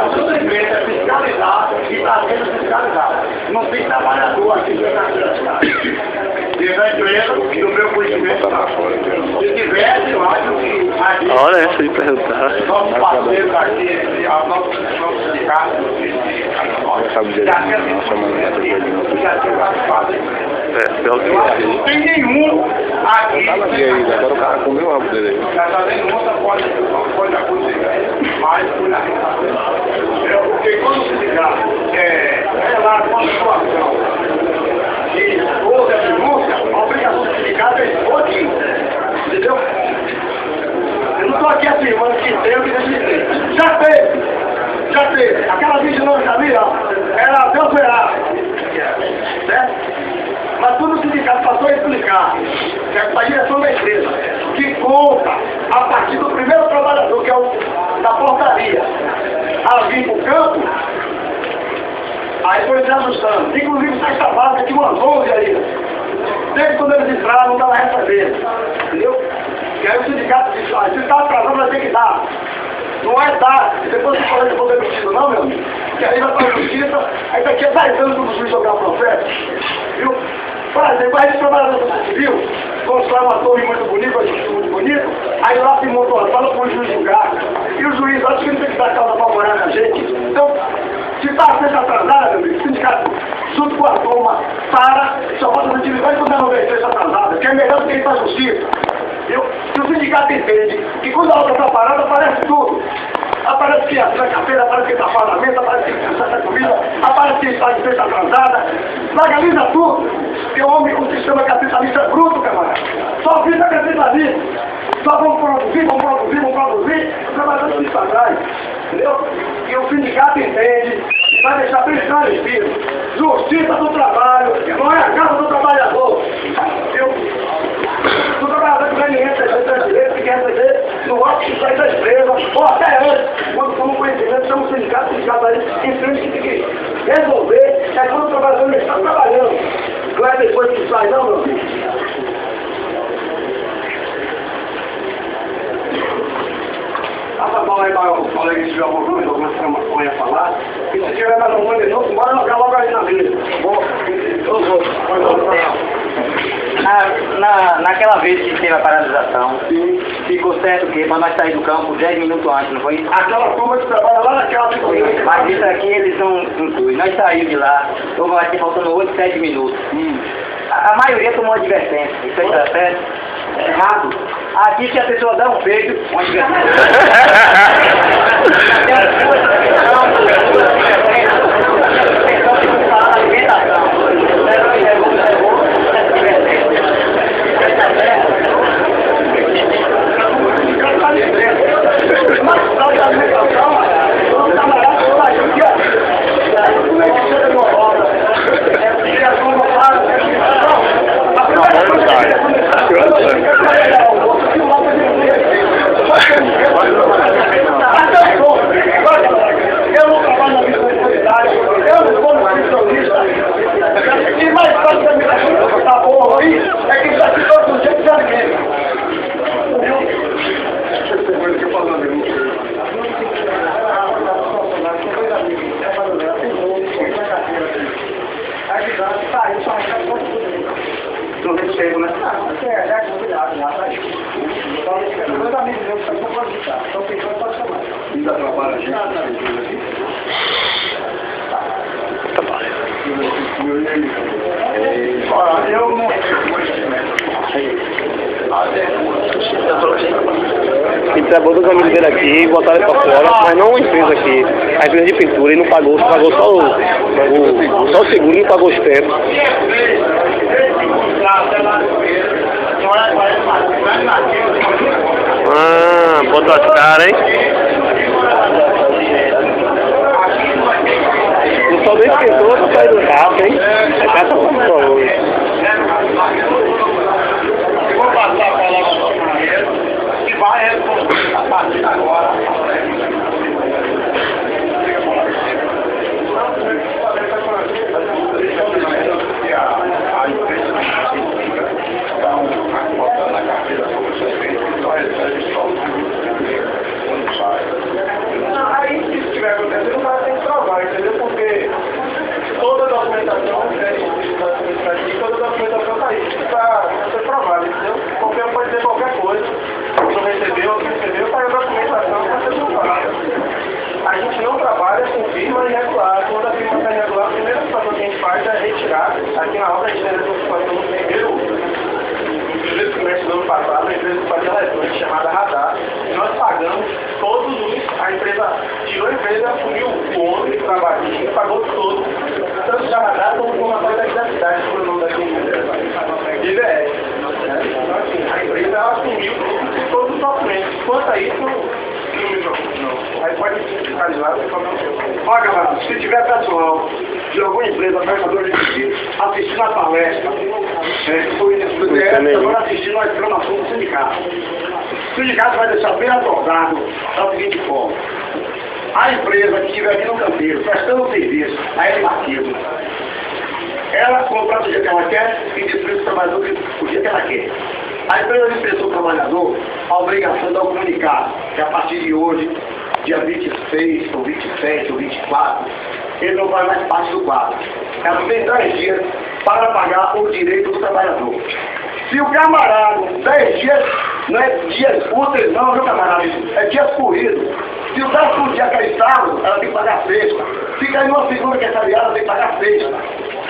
A sua empresa é fiscalizada e está sendo fiscalizada. Não tem trabalhador aqui na cidade. Dentro da empresa, do meu conhecimento, se tivesse, eu acho que aqui... Olha essa de perguntar. Nossos parceiros aqui, nossos sindicatos, não tem nenhum aqui. E aí, agora o cara comeu o rabo dele aí. Pode acontecer, mas porque quando o sindicato lá com a situação de outra denúncia, a obrigação do sindicato é expor, entendeu? Eu não estou aqui afirmando que tem o que decidir. Já teve. Aquela vigilância ali, ó, era até operar. Certo? Mas quando o sindicato passou a explicar que a direção da empresa, que conta a partir do primeiro trabalhador, que é o da portaria, a vir para o campo, aí foi se ajustando. Inclusive, sexta básica, tinha umas 11 aí. Desde quando eles entraram, não estava recebendo. Entendeu? E aí o sindicato disse, se está atrasando, vai ter que dar. Não é dar. Depois você fala que eu vou demitido, não, meu amigo. Porque aí vai para a justiça, aí daqui a 10 anos o juiz jogar o processo. Viu? Por exemplo, aí esse trabalhador da civil constrói uma torre muito bonita, muito bonito, aí lá se monta uma sala para o juiz julgar. E o juiz acha que ele tem que dar causa favorável a gente. Então, se está sendo atrasado, meu amigo, o sindicato, junto com a turma, só pode utilizar quando não vai ser atrasada, que é melhor do que ir para a justiça. Viu? Se o sindicato entende que quando a obra está parada, aparece tudo. Aparece que a tranca-feira, aparece que está parlamento, aparece que está comida, aparece que está despesa atrasada, legaliza tudo. Porque o sistema capitalista é bruto, camarada. Só vida capitalista. Só vamos produzir, os trabalhadores ficam atrás. Entendeu? E o sindicato entende e vai deixar bem esclarecido. Justiça do trabalho, não é a casa do trabalhador. Viu? O trabalhador que vai receber direito, que quer receber no órgão que sai da empresa, ou até antes, quando tomam conhecimento, chama o sindicato aí, entende que tem que resolver, é quando o trabalhador está trabalhando. Não é depois que sai, não, meu filho. Passa a bola aí para o colega que tiver alguma maconha a falar. E se tiver mais alguma de novo, bora jogar logo aí na mesa. Bom, naquela vez que teve a paralisação, ficou certo que para nós sair do campo 10 minutos antes, não foi? aquela turma que trabalha lá naquela figurinha. Mas isso aqui eles não incluem. Nós saímos de lá, então vai ter faltando 8, 7 minutos. A maioria tomou advertência. Isso aí tá certo? Errado. Aqui se a pessoa dá um beijo, uma advertência. Entregou dos amigos dele aqui e botaram ele pra fora, mas não a empresa aqui. A empresa de pintura, ele não pagou só o seguro e não pagou os tempos. Botou as caras, hein? Não só nem pintou, só saiu do carro, hein? A casa tá por favor. Vou passar a palavra para o companheiro que vai responder a partir de agora. A empresa está botando a carteira sobre vocês, só recebe só o assumiu o ônibus que trabalha aqui, pagou tudo. Tanto o Jamadá como uma parte da cidade, por nome daquele IBS. Então, assim, a empresa assumiu todos os documentos. Quanto a isso, não. Aí pode fiscalizar e fazer o Olha, galera, se tiver pessoal de alguma empresa prestadora de serviço assistindo a palestra, agora assistindo a exclamação do sindicato. O sindicato vai deixar bem acordado da seguinte forma. A empresa que estiver aqui no canteiro, prestando serviço a elevativo, ela contrata o dia que ela quer e distribui o trabalhador o dia que ela quer. A empresa dispensou o trabalhador a obrigação de comunicar que a partir de hoje, dia 26, ou 27, ou 24, ele não vai mais parte do quadro. Ela tem 10 dias para pagar o direito do trabalhador. Se o camarada, 10 dias, não é dias úteis não, viu camarada? É dias corridos. Se o 10º dia que é sábado, ela tem que pagar sexta. Se cair numa segunda que é feriado, ela tem que pagar sexta.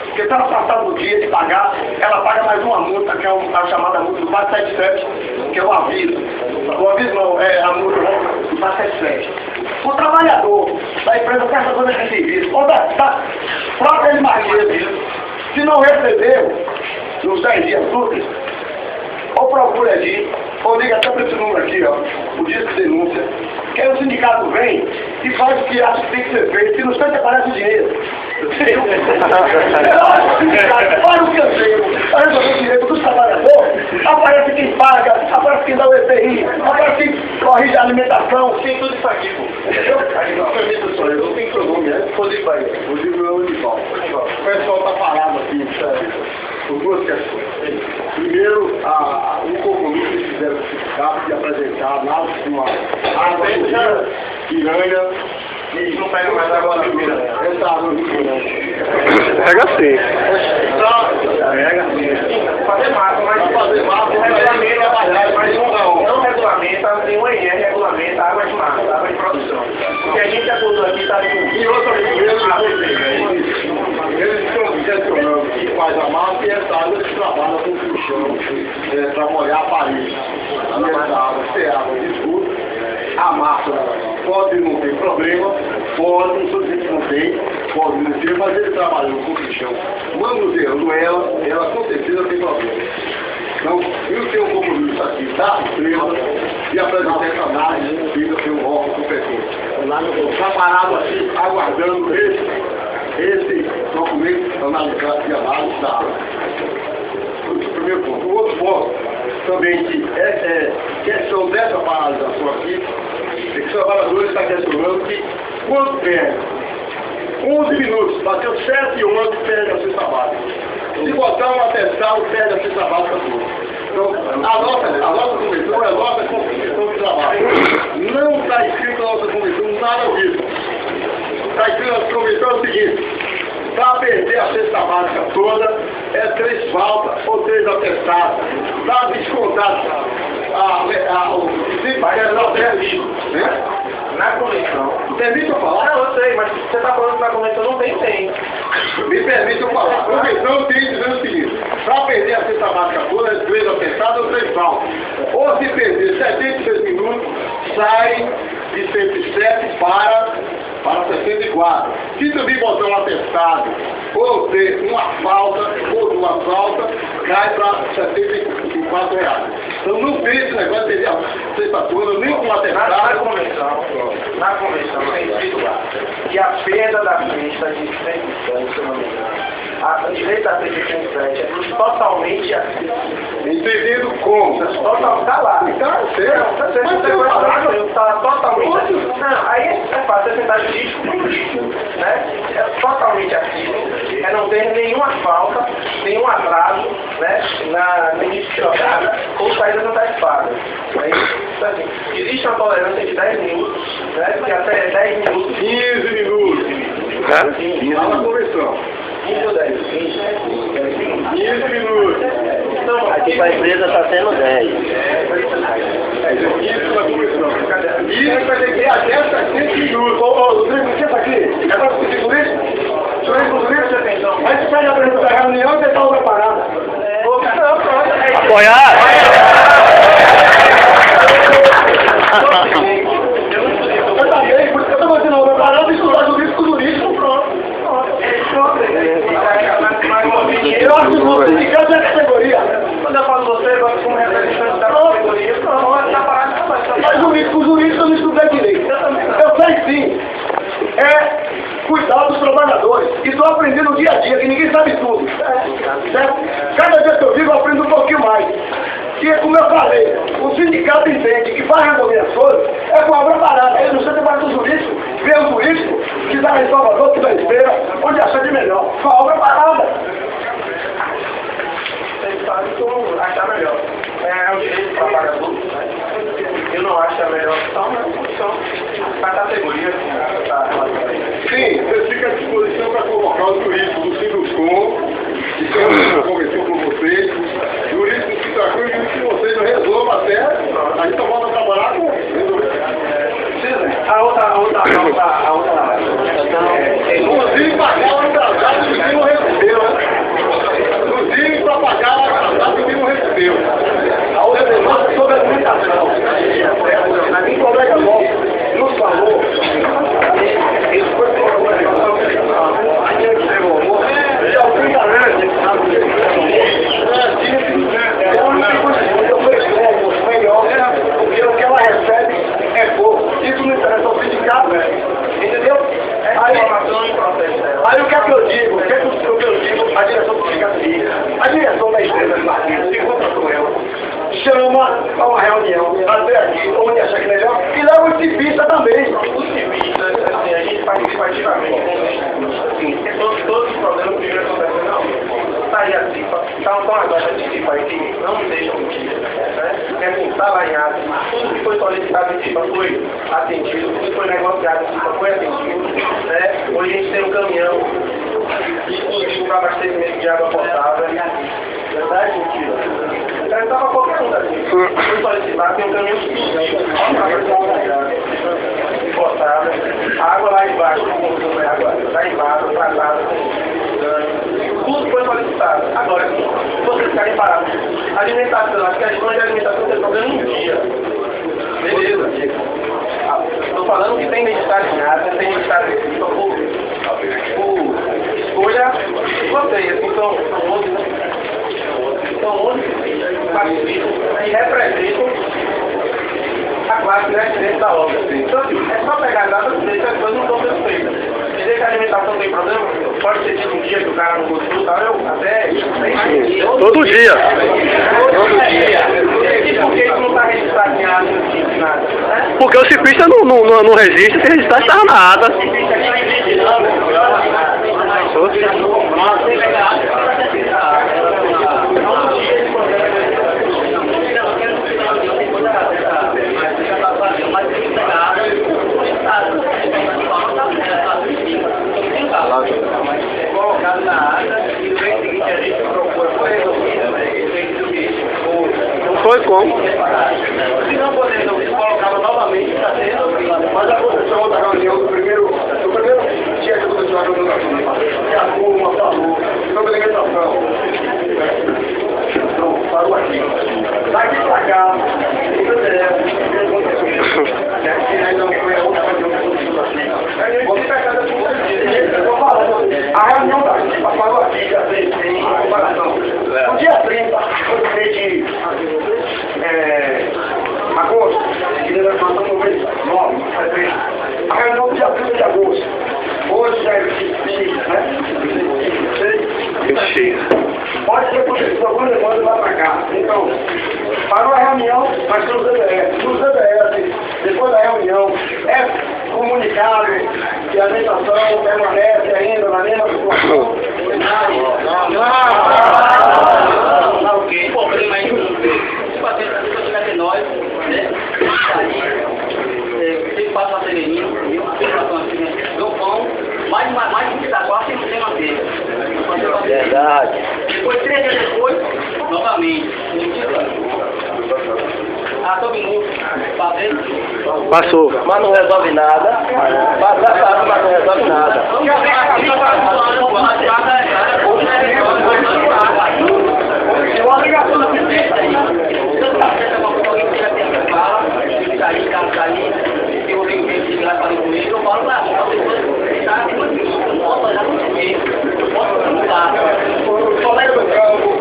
Porque se ela passar do dia de pagar, ela paga mais uma multa, que é a chamada multa do 477, que é o aviso. O aviso não, é a multa do 477. O trabalhador da empresa prestadora de serviço, ou da própria ele mais cedo, se não recebeu nos 10 dias úteis, ou procura ali, ou liga até para esse número aqui, ó, o disco de denúncia, que aí o sindicato vem e faz o que acha que tem que ser feito, se não instante aparece o dinheiro. Olha o que eu sei, para resolver o direito dos trabalhadores, aparece quem paga, aparece quem dá o EPI, aparece quem corrige a alimentação, tem tudo isso aqui, pô. Eu tenho seu nome, né? Rodrigo Bahia. Rodrigo Unival. O pessoal está parado aqui, por duas questões. Primeiro, um compromisso que fizeram com o sindicato de apresentar lá uma água piranha e não pega mais água na piranha. Essa água de piranha. Pega sim. Pega sim. Fazer massa, mas fazer massa, regulamento é baixado, mas não regulamenta, nenhum IR regulamenta a água de massa, água de produção. Porque a gente acordou aqui está com... E outra vez, eles estão gestionando que faz a massa e essa água eles trabalham com o chão para molhar a parede. E essa água, se água de esgoto, a massa pode não ter problema, pode, não estou dizendo que não tem, pode não ter, mas ele trabalhou com o chão, manuseando ela com certeza tem problema. Então, eu tenho um compromisso aqui da empresa de apresentar essa análise feita pelo órgão competente. Está parado aqui, aguardando esse documento analisado de análise da água. O primeiro ponto. O outro ponto, também que é questão dessa paralisação aqui, é que os trabalhadores estão questionando que quando perde 11 minutos, bateu 7 e 11, perde a sexta básica. Se botar um atestado, perde a sexta básica toda. Então, a nossa convenção é a nossa convenção de trabalho. Não está escrito na nossa convenção nada disso. Está escrito na convenção o seguinte: para perder a cesta básica toda, é 3 faltas ou 3 atestados. Para descontar o desembarque na convenção. Permite eu falar? Não, eu sei, mas você está falando que na convenção não tem. Me permite eu falar. A convenção tem dizendo o seguinte: para perder a cesta básica toda, é 3 atestados ou 3 faltas. Ou se perder 76 minutos, sai de 107 para 64. Se também botar um atestado, ou ter uma falta, ou 2 faltas, cai para R$74. Então não tem esse negócio de perder a sexta toda, nem com atestado. Na convenção tem escrito lá que a perda da ficha de 107, se eu não me engano, a direito a 107 é totalmente assim. Entendendo como? Total, tá lá. Tá certo. Tá totalmente assim. Não, aí é fácil, é tentar jurídico, né? É totalmente assim. É não ter nenhuma falta, nenhum atraso, né? No início de jogada ou saída antecipada. Então, assim, existe uma tolerância de 10 minutos, né? Que até 10 minutos. 15 minutos. Lá na convenção. 15 ou 10? 15 minutos. Aqui para a empresa está sendo 10. Isso na convenção. Isso vai ter que ir até 15 minutos. Ô, Rodrigo, senta aqui. É para discutir por isso? O senhor é inclusive, atenção. Mas se pede a presença da reunião, você está outra parada. Apoiar! Eu também, porque eu estou fazendo outra parada O sindicato é categoria. Quando eu falo você, vai como representante da categoria, não, tá parado, Mas o jurídico eu não estudei direito. Eu sei sim. É cuidar dos trabalhadores. E estou aprendendo dia a dia, que ninguém sabe tudo. Certo? Cada vez que eu digo, eu aprendo um pouquinho mais. E como eu falei, o sindicato entende que vai resolver as coisas é com a obra parada. Ele não sei trabalho do jurídico, vê o jurídico, que dá em Salvador, que dá esteira, onde achar de melhor. Com a obra parada. Vocês sabem como achar melhor. É o direito do trabalhador, né? Eu não acho a melhor opção, mas a opção da categoria que está relacionada. Sim, você fica à disposição para colocar o jurídico do Sinduscom, que eu conversou com vocês, jurídico do Sinduscom, e que vocês resolvam até, a gente só volta a trabalhar com A outra inclusive pagar o atrasado que não recebeu, né? Inclusive para pagar o atrasado que não recebeu. A outra demanda sobre a alimentação. Um colega nosso nos falou, ele foi para uma reunião, e alguém garante, porque o que ela recebe é pouco. Isso não interessa ao sindicato, entendeu? Aí o que é que eu digo? O que é que eu digo? A direção do sindicato diz. A direção da empresa de Martins se encontra com ela, chama a uma reunião, até aqui, onde acha que melhor, e leva o civista também. O civista, assim, a gente participativamente, todos os problemas que acontecem, não, tá aí a CIPA, tá um agora de CIPA aí que não deixam mentir, né? É assim, tá lá em ato, tudo que foi solicitado em CIPA foi atendido, tudo que foi negociado em CIPA foi atendido, né? Hoje a gente tem um caminhão, inclusive para abastecimento de água potável, verdade, mentira? Então estava qualquer um daqui, foi solicitado, tem um caminhão potável, a água lá embaixo, a água lá embaixo, tratada, tudo foi solicitado. Agora, se vocês querem parar, alimentação, acho que a questão de alimentação tem problema um dia. Beleza. Estou falando que tem necessidade de nada, tem necessidade de escolha de vocês, assim, são outros que representam a classe, né, dentro da obra. Então, é só pegar a data e as coisas não estão sendo feitas. Dizer que a alimentação tem problema, pode ser tipo um dia que o cara não gostou, tá? Até Todo dia. E por que isso não está registrado em nada, né? Porque o ciclista não resiste, sem registrar está nada. Colocado na ata e no mês seguinte a gente procura foi resolvido, Não foi como? se não podemos colocá-lo novamente para ser resolvido. Mas aconteceu outra reunião do primeiro dia que aconteceu a reunião da turma. E a turma falou sobre alimentação. Pronto, parou aqui. Daqui pra cá, o PDF, a reunião da CIPA falou aqui, já fez em comparação. No dia 30, foi de agosto, que nós mandamos no mês 9, a reunião do dia 30 de agosto. Hoje é 25, né? 26. Pode ser acontecido alguma demanda lá pra cá. Então, parou a reunião, mas no ZBS. No ZBS, depois da reunião, é comunicado que a alimentação permanece ainda na mesma situação. Não, ok. O problema aí, se bater essa coisa chegar até nós, né? Tem passo para feminino, no pão, mais de 24 sem manteiga. Verdade. Depois, 3 dias depois, novamente. Todo mundo, Passou. mas não resolve nada. Passar, mas não resolve nada. O colega do campo,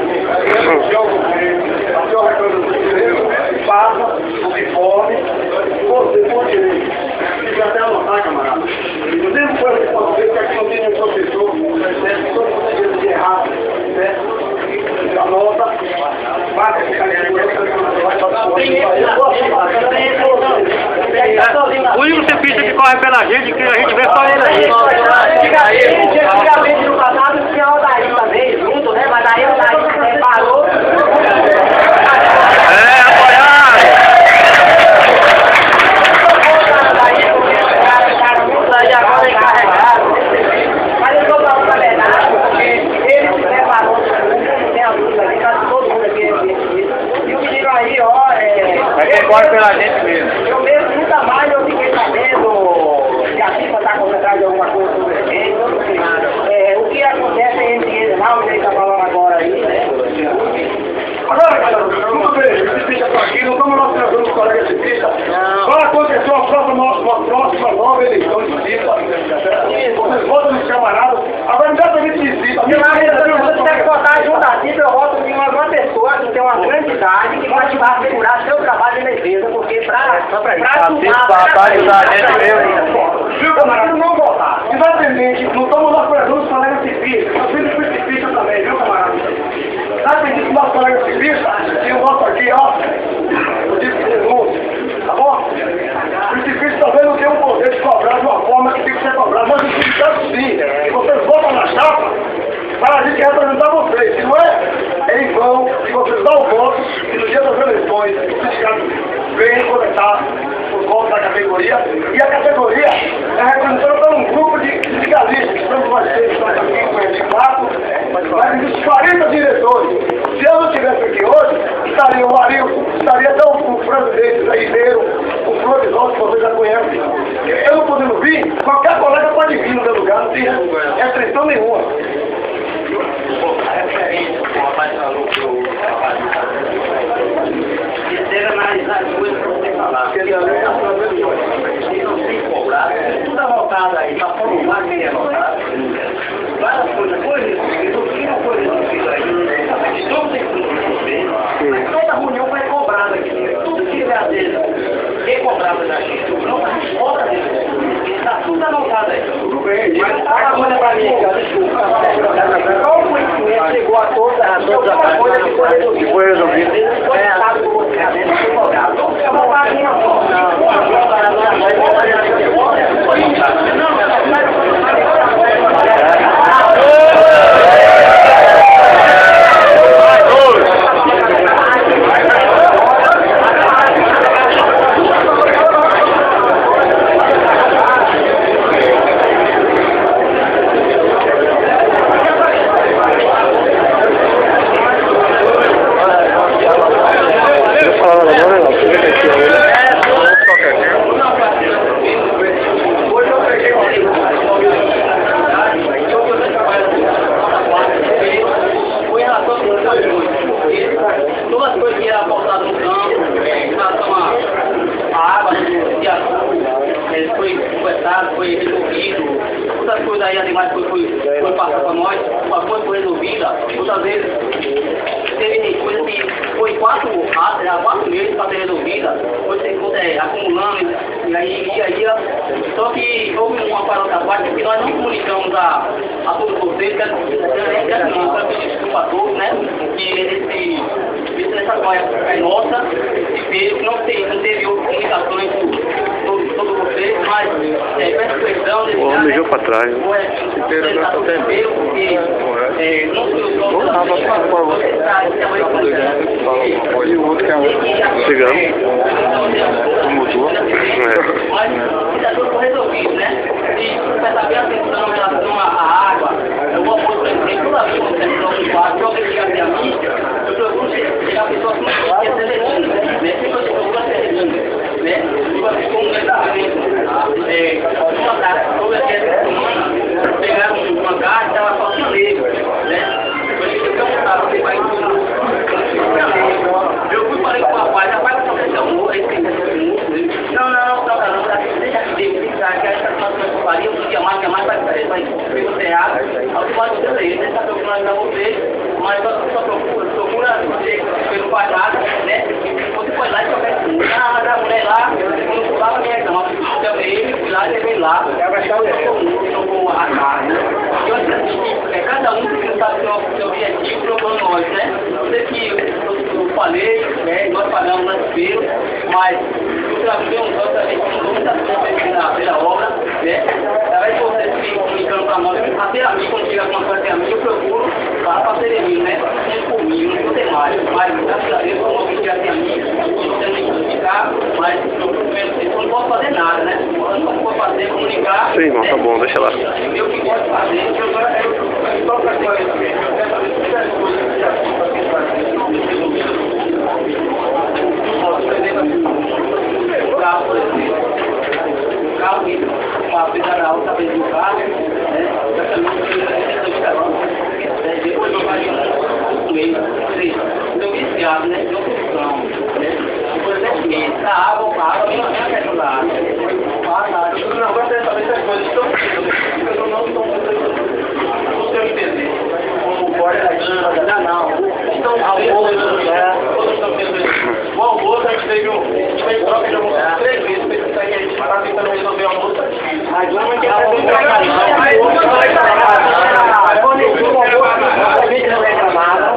O único ciclista que corre pela gente, que a gente vê só ele aí. Antigamente no passado tinha o Daí também, junto, né? Mas aí o Daí parou. Agora é encarregado. Mas eu tô falando a verdade, porque ele se preparou, tem a luz ali, quase todo mundo aqui. E o menino aí, ó, É quem corre pela gente mesmo. eu mesmo nunca mais eu fiquei sabendo que a FIFA está concentrada em alguma coisa sobre ele. O que acontece entre eles lá, o que ele está falando agora aí, né? Agora, galera, tudo bem, esse ciclista está aqui, não estamos nós trazendo os colegas ciclistas. Vai acontecer uma próxima nova eleição de ciclista. Vocês votam nos camaradas. Agora, independente de ciclista, Se você tem que botar junto a cifra, eu voto de uma pessoa que tem uma grande idade que vai te assegurar seu trabalho de defesa, porque pra ajudar a gente mesmo. Viu, camarada? Não votar. Independente, não estamos nós trazendo os colegas ciclistas. Nós temos ciclistas também, viu, camarada? Independente dos nossos colegas ciclistas, tem um voto aqui, ó. Eu disse que denúncia, tá bom? Os ciclistas também não têm o poder de cobrar de uma forma que tem que ser cobrado. Mas os ciclistas sim. Vocês votam na chapa para a gente representar vocês. Se não é em vão, se vocês dão o voto, e no dia das eleições, os sindicatos vêm coletar os votos da categoria, e a categoria é representada por um grupo de sindicalistas, que estamos nós três, estamos aqui com esse quatro, mas existem 40 diretores. Se eu não estivesse aqui hoje, estaria o Arilson, estaria até o presidente, o Ribeiro, o Florizão, que vocês já conhecem. Eu não podendo vir, qualquer colega pode vir no meu lugar, não tem restrição nenhuma. Deve analisar as coisas para você falar. Porque não tem que cobrar. Tudo voltado aí, para formular quem é voltado. Várias coisas, coisas aí. Não tem como resolver. Mas toda reunião vai cobrar aqui. Tudo que tiver a dele, quem cobrava da gente, não cobra dele. Está tudo anotado aí. Tudo bem. Mas a coisa para mim, desculpa. Qual foi que chegou a todas as coisas que foi resolvida? Todas as coisas que eram aportadas no campo, em relação à água, foi conversado, foi resolvido. Outras coisas aí, ademais, foi passado para nós, uma coisa foi resolvida. Outras vezes, teve coisa que foi 4 meses para ser resolvida, foi acumulando, e aí ia. Só que houve uma parada parte que nós não comunicamos a todos vocês, para pedir desculpa a todos, né? Que essa coisa é nossa, e não teve outras comunicações por todos vocês, mas peço perdão. O homem mijou para trás. E o outro que é um Cigano. mudou. Mas isso tudo foi resolvido, né? E para saber a atenção em relação à água, eu vou pôr, por exemplo, toda vez que você entrou no quarto, eu alguém chega a mim, eu procuro chegar a pessoa que não quer ser legítima, né? Sempre eu procuro ser legítima, né? Como uma carta sobre essa semana, pegaram uma carta, estava só tinha negro, né? Eu fui falei com o rapaz só que amor, aí tem não, deixa que essa situação que eu faria, um dia mais vai ter água, aí você pode dizer ele, deixa eu procurar você, mas só procura você não faz nada, né? Você foi lá e só quer a mulher lá, eu não falava minha irmã, eu chamei ele, fui lá e levei lá, jogou a carne. E eu disse assim, cada um que não sabe o seu objetivo, procurando nós, né? Você que falei, né, nós pagamos na despesa, mas eu travei um tanto também com muita coisa pela obra, né? Através de vocês que comunicando para nós, até a mim, quando chega alguma coisa a mim, eu procuro para parceria, né? Sempre comigo, não tem mais. Mas, graças a Deus, eu não vim até a mim, não tenho nem comunicar, mas eu não posso fazer nada, né? Eu não posso fazer comunicar. Sim, irmão, tá bom, deixa lá. Eu que posso fazer, eu só para coisa, eu quero saber se tem coisas que já o carro que uma pedra na alta vez do carro, né? Depois eu faria então viciado, né? De opção, né? Por exemplo, a água vem a questão da água. O negócio é saber se as coisas estão eu não sei entender. Como pode não. Então, o almoço a gente teve troca de almoço 3 vezes, porque a gente está tentando resolver o almoço aqui. Mas vamos que a gente não reclamava,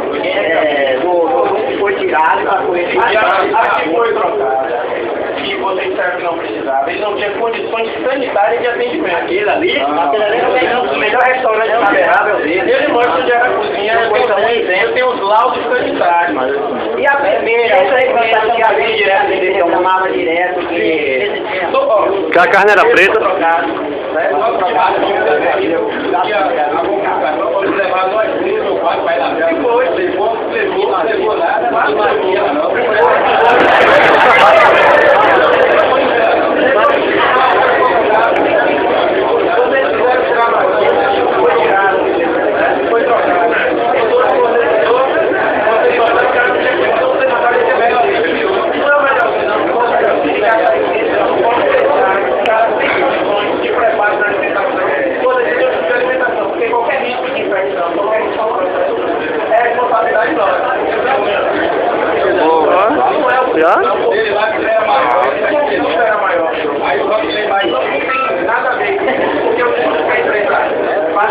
foi tirado, aqui foi trocado. E vocês disseram que não precisava. Ele não tinha condições sanitárias de atendimento. Aquele ali, o melhor restaurante navegável dele. Ele mostra onde era a cozinha, eu tenho os laudos sanitários. E a primeira, essa aí que está aqui, a linha direto, ele chamava direto, que a carne era preta. Levou nada, mas já? Ele lá que era maior. Ele era maior. Aí o Rock tem mais. Não tem nada a ver. Porque eu tenho que enfrentar. Mas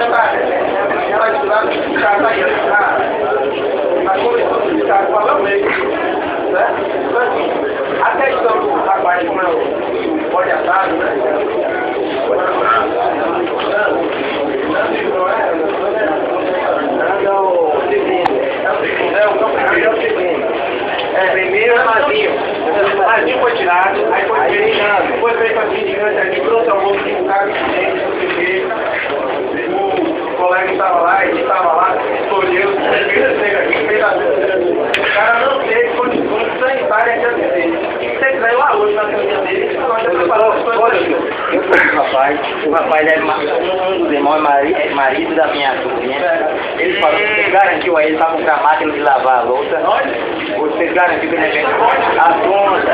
ela de lá, o cara tá aí. Na comissão do Estado falando mesmo. Certo? Então assim, a questão do rapaz, como é o pode assado, né? Primeiro é Mazinho foi tirado, aí foi feito assim, digante aqui, trouxe ao moço de um carro o colega estava lá, ele estava lá, escolheu, fez a o cara não teve condições sanitárias de atender. Se você quiser ir lá hoje na reunião dele, o rapaz é um dos irmãos, é marido da minha sobrinha. Ele falou que você garantiu a ele para comprar máquina de lavar a louça. Você garantiu que ele a conta,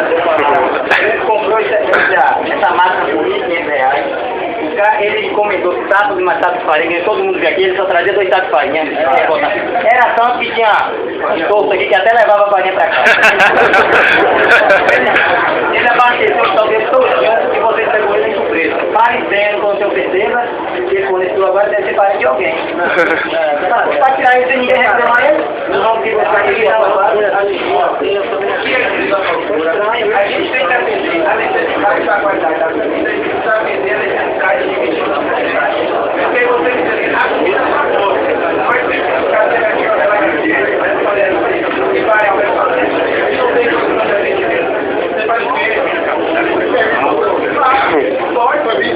ele comprou essa máquina por R$1.500. O cara, ele comentou sacos e mais sacos de farinha, todo mundo aqui, ele só trazia 2 sacos de farinha. Era tanto que tinha um bolso aqui que até levava a farinha pra casa. Ele abasteceu o tal dele todo e você pegou ele em surpresa. Parecendo, quando eu perceba, que ele forneceu agora deve ser parente de alguém. Pra tirar isso e ninguém reclamar ele, nós vamos vir pra aqui. A gente tem que atender a necessidade da qualidade da vida. A gente precisa atender a necessidade de vida. Porque você precisa a comida para todos. Por exemplo, o cara tem aqui uma que vai ao restaurante. Não tem como fazer atendimento. Você vai ver. Pode para mim.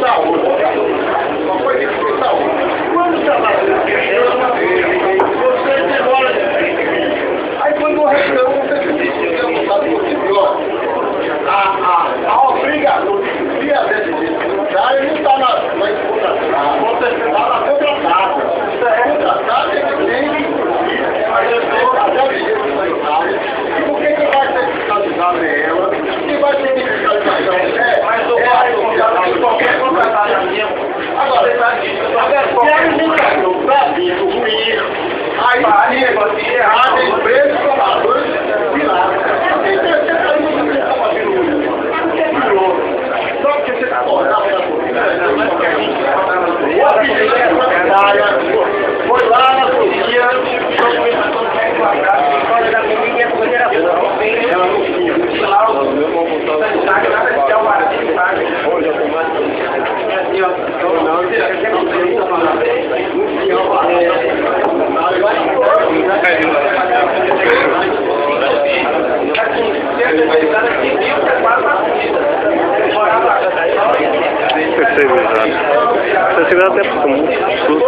Saúde. Uma coisa que saúde. Quando trabalha você demora. Aí quando eu reclamo, você precisa vontade de pior. A obrigação de criar desse cara, ele não está na exploração, está na contratada. Contratada é que tem a gestora até a vigência sanitária. E por que vai ser fiscalizado ela? Quem vai ser fiscalizado no segundo tempo, como tudo.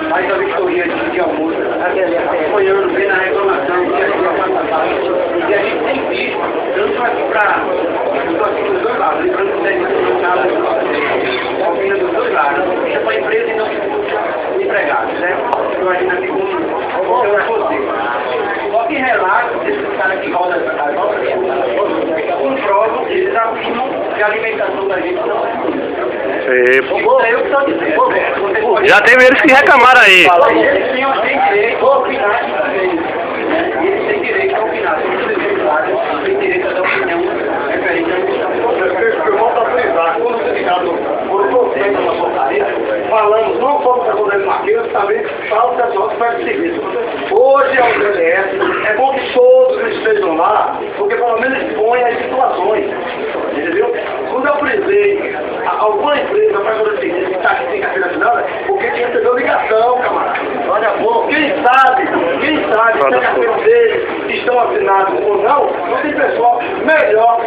Mas a vistoria de almoço, apoiando bem na reclamação, e a gente tem visto, tanto aqui para dos dois lados, lembrando que tem a opinião dos dois lados, isso é para a empresa e não para o empregado, né? Imagina aqui como você. Só que relato desses caras que rodam as nossas comprovam, eles afirmam que a alimentação da gente não é. Já teve eles que reclamaram aí. Eles têm direito a opinar também. Eles têm direito a opinar. Eles têm direito a dar opinião referente à alimentação. Eu volto a frisar, quando o sindicato colocou feito uma portaria, falamos não só para o Rodrigo Marquinhos, também para o pessoal que faz serviço. Hoje é o DDS, é bom que todos estejam lá, porque pelo menos expõe as situações. Entendeu? Quando eu frisei alguma empresa vai fazer o seguinte, que está aqui sem carteira assinada, porque tinha que ter ligação, camarada. Olha, pô, quem sabe, se a carteira deles estão assinados ou não tem pessoal melhor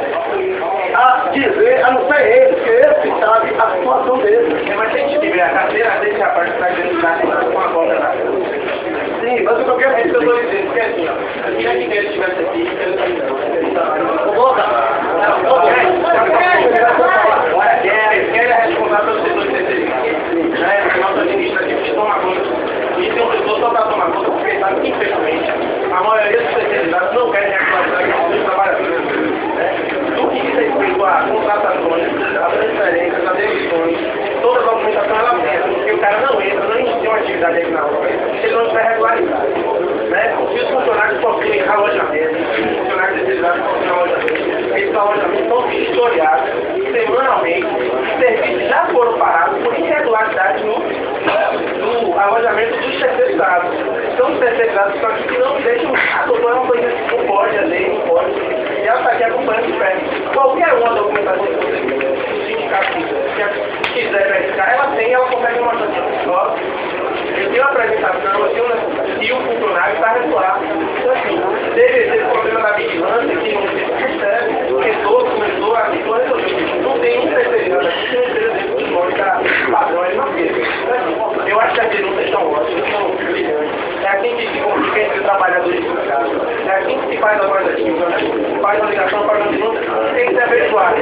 a dizer, a não ser eles, porque eles que sabem a situação deles. Mas se a gente tiver a carteira, deixa a parte que está dentro da com a volta lá. Sim, mas o que eu quero dizer, eu estou dizendo, porque assim, ó, se a gente estivesse aqui, ele é responsável pelo setor de terceirização, né? O nosso administrativo que toma conta. E tem um setor só para tomar conta, porque sabe que, infelizmente, a maioria dos terceirizados não querem regularizar os trabalhadores. Do que diz respeito a contratações, a transferências, a demissões, toda a documentação ela mesma, porque o cara não entra, não inicia uma atividade aqui na obra, se ele não estiver regularizado. Né? Se os funcionários possuem alojamento, os funcionários terceirizados possuem alojamento, esses alojamentos são vistoriados semanalmente, os serviços já foram parados por irregularidade no alojamento dos terceirizados. São os terceirizados que estão aqui que não deixam, a doutora é uma coisa que não pode, a lei não pode, e ela está aqui acompanhando de perto. Qualquer uma documentação que o sindicato quiser verificar, ela tem, ela consegue mostrar aqui. Eu tenho uma apresentação, e o funcionário está regular. Então, assim, deve ser o problema da vigilância, que não se recebe, porque todos começou a resolver. Não tem um terceirizado aqui que não esteja dentro do molde da padrão LMAP. Eu acho que as denúncias estão ótimas, são brilhantes. É assim que se comunica entre os trabalhadores do mercado. É assim que se faz a voz ativa, né? Faz uma ligação para uma denúncia, tem que ser averiguada.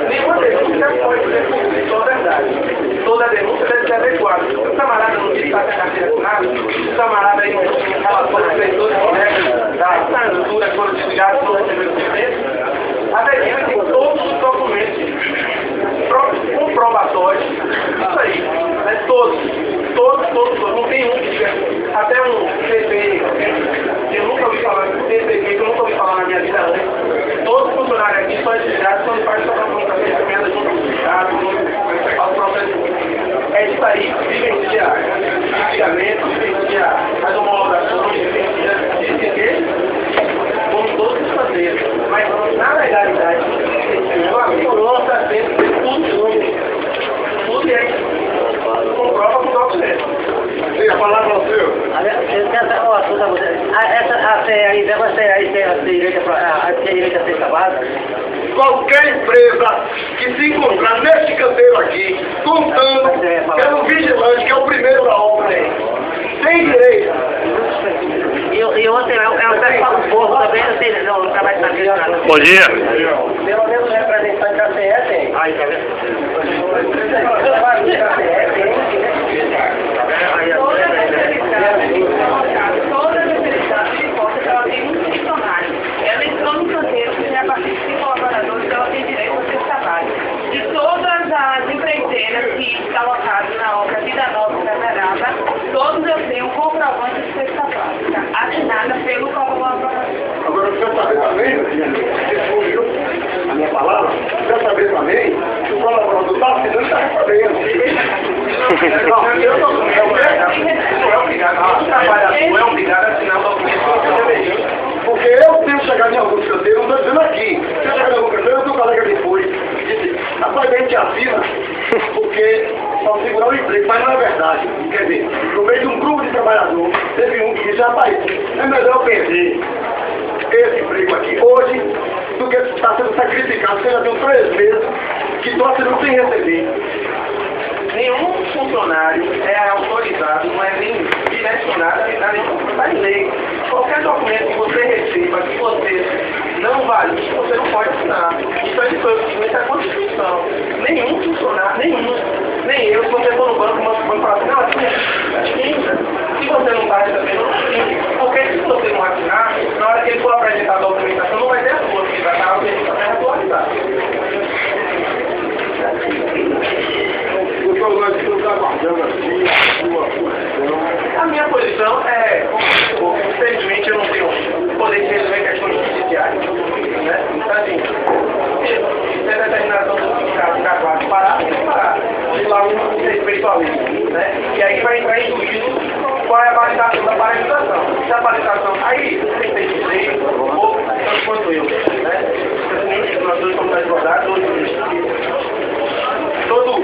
Nenhuma denúncia pode ser cumprida, só a verdade. Toda denúncia deve ser averiguada. O camarada não diz que está com a carteira assinada, o camarada aí não tem relação aos setores corretos da estrutura, foram desligados, não receberam o serviço. A DENIT tem todos os documentos comprobatórios, isso aí, né? Todos, não tem um que tiver, até um CP, que eu nunca ouvi falar, que eu nunca ouvi falar na minha vida antes. Todos os funcionários aqui são desligados quando faz sua encomenda junto ao sindicato, ao processo. É isso aí, vivencia vivenciamento, vivencia as homologações, vivencia como todos os fazerem. Mas na legalidade, meu amigo, não está sendo tudo é comprova com documento. Sim, a palavra é o seu. Essa direito a ser acabada. Qualquer empresa que se encontrar neste canteiro aqui, contando pelo vigilante, que é o primeiro da obra, tem direito. E ontem é um pessoal do povo também, não trabalho na Bom dia. Pelo menos o representante da CE Porque eu tenho chegado em alguns canteiros, não estou dizendo aqui. Se eu chegar em algum canteiro, eu tenho um colega que foi e disse, rapaz, a gente assina porque para segurar o emprego, mas não é verdade. Quer dizer, no meio de um grupo de trabalhadores, teve um que disse, rapaz, é melhor eu perder esse emprego aqui hoje do que estar sendo sacrificado, porque já tem 3 meses que estou assinando sem receber. Nenhum funcionário é autorizado, não é nem direcionado a nenhuma lei. Qualquer documento que você receba, que você não valide, você não pode assinar. Isso é a Constituição. Nenhum funcionário, nem eu, se você for no banco, vou falar assim, não, assina. Se você não está recebendo, não assina. Porque se você não assinar, na hora que ele for apresentar a documentação, não vai ter a sua, porque vai estar atualizada. A minha posição é, infelizmente eu não tenho poder de resolver questões judiciais, né? Então assim, se a determinação do sindicato ficar claro, parar, tem que parar. De lá um respeito ao isso, né? E aí vai entrar em juízo qual é a validação da paralisação. Se a paralisação aí tem direito, ou tanto quanto eu, né? Nós dois somos advogados,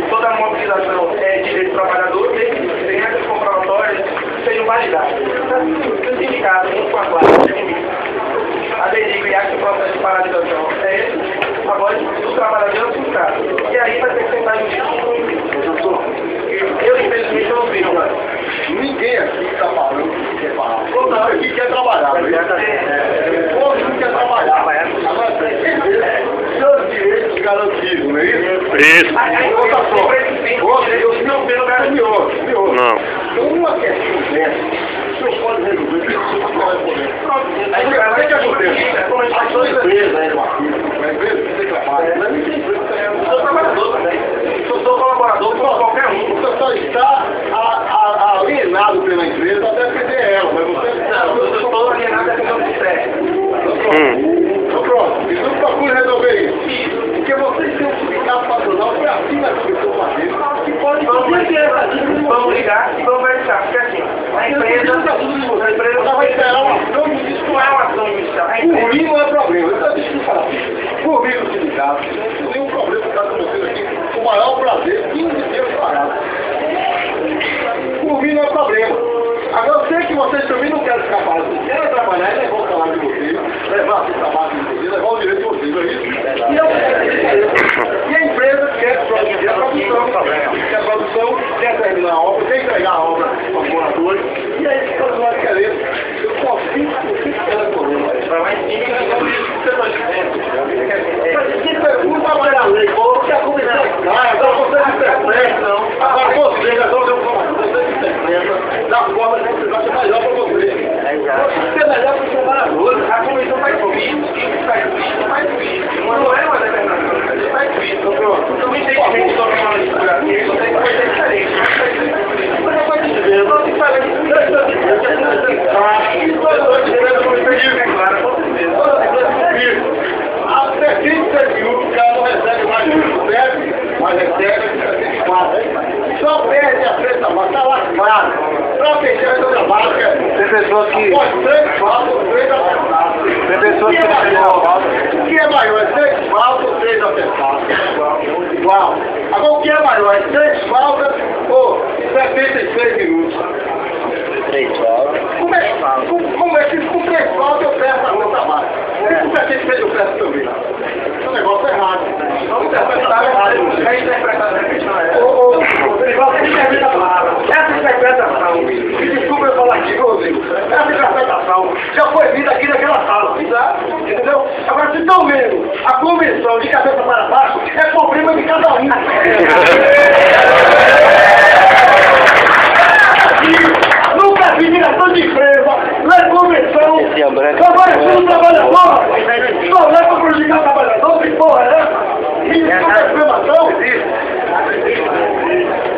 toda a mobilização é direito do trabalhador, desde que tenha essas comprovatórias sejam validadas. O sindicato, junto com a classe, aderiu e acha que o processo de paralisação é esse, a voz do trabalhador é o sindicato. E aí vai ter que sentar em justiça. Eu, infelizmente, eu não vi, não. Ninguém aqui está falando que quer parar. Todo mundo aqui quer trabalhar. Todo mundo quer trabalhar. Agora tem que ter seus direitos garantidos, não é isso? Isso. Aí, outra só. Eu não pelo cara de outro. Não. Uma questão dessa, o senhor pode resolver, o senhor pode responder. Aí o que acontece? A sua empresa é uma empresa que você trabalha, mas não tem empresa que você Eu sou trabalhador também. Eu sou colaborador como qualquer um. Você só está alienado pela empresa até perder ela, mas você Não, eu estou alienado a questão de sério. Então pronto, então procure resolver isso. Porque vocês têm um sindicato patronal que assina as pessoas fazendo, que pode Vamos ligar e vamos verificar, porque assim, a empresa não vai esperar uma ação isso judicial. não é uma ação judicial. Por mim não é problema, eu deixa eu falar. Por mim no sindicato, não tem um problema que está acontecendo aqui, o maior prazer, 15 dias parados. Por mim não é problema. Agora eu sei que vocês também não querem ficar parados, vocês querem trabalhar e levar o salário de vocês, levar o trabalho de vocês, levar o direito de vocês, não é isso? E a empresa quer produzir a produção, quer a produção, quer terminar a obra, quer entregar a obra aos moradores, e aí todos nós queremos. Eu confio que você quer problema. Não trabalhar a lei, porque a comissão. Agora você se interpreta, agora você resolveu você se interpreta da forma que você vai ser melhor para você. Você é melhor para os trabalhadores. A comissão faz juízo, quem faz juízo, faz juízo. Não é uma determinação, mas faz juízo. Também tem que ver sobre uma leitura aqui, você tem que ser diferente. Mas eu vou te dizer, eu vou te falar até 31 o cara não recebe mais mas recebe 34. Só perde a preta, mas está lascado. Para fechar essa trabalho, Tem pessoas que... após 3 faltas, 3 apertados. Tem pessoas que não têm falta. O que é maior? É 3 faltas ou 3 apertados? Igual. Agora o que é maior? É 3 faltas ou 76 minutos? 3 horas. Como é que com 3 faltas eu peço a meu trabalho? E com 76 eu peço também? O negócio é errado. Vamos interpretar errado. É interpretação da questão, é. Você interpreta a palavra. Essa interpretação, me desculpa eu falar aqui, meu amigo. Essa interpretação já foi vista aqui naquela sala. Entendeu? Agora, se estão vendo a convenção de cabeça para baixo, é problema de cada um. Nunca vi direção de empresa, não é convenção, trabalha no trabalhador, só não é para prejudicar o trabalhador, que porra é essa? Me desculpa a exclamação,